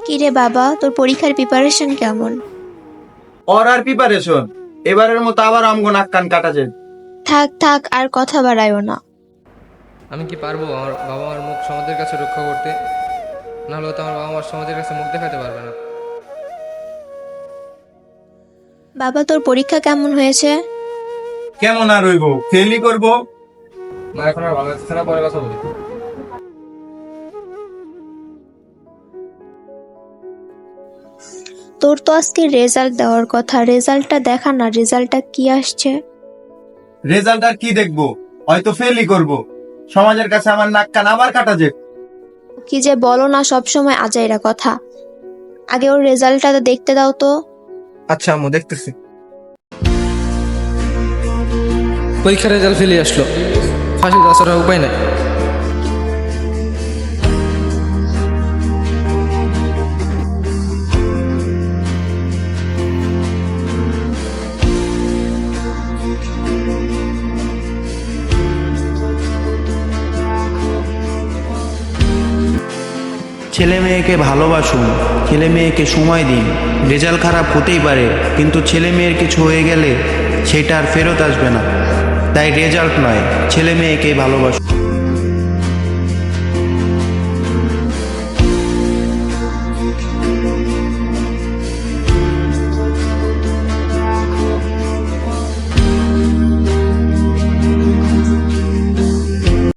কিরে বাবা, তোর পরীক্ষার প্রিপারেশন কেমন? ওর আর প্রিপারেশন, এবারের মতো আবার আমগো নাক কান কাটা যায়। থাক থাক, আর কথা বাড়ায়ও না। আমি কি পারবো আমার বাবা মার মুখ সমাজের কাছে রক্ষা করতে? নাহলে তো আমার বাবা মার সমাজের কাছে মুখ দেখাতে পারবে না। বাবা, তোর পরীক্ষা কেমন হয়েছে? কেমন আর হইব, ফেলই করবো। মা এখন আর ভালো লাগছে না, পরে কথা বলি। তোর তো আজকে রেজাল্ট দেওয়ার কথা, রেজাল্টটা দেখা না, রেজাল্টটা কি আসছে? রেজাল্ট আর কি দেখবো, হয়তো ফেলই করব। সমাজের কাছে আমার নাক কান আবার কাটা যায়। কি যে বলো না, সব সময় আজাইরা কথা। আগে ওর রেজাল্টটা তো দেখতে দাও তো। আচ্ছা আম্মু, দেখতেছি। পরীক্ষার রেজাল্ট ফেলে আসলো, ফাঁসি দেওয়া ছাড়া উপায় নাই। ছেলে মেয়েকে ভালোবাসুন, ছেলে মেয়েকে সময় দিন। রেজাল্ট খারাপ হতেই পারে, কিন্তু ছেলে মেয়ের কিছু হয়ে গেলে সেটা আর ফেরত আসবে না। তাই রেজাল্ট নয়, ছেলে মেয়েকে ভালোবাসুন।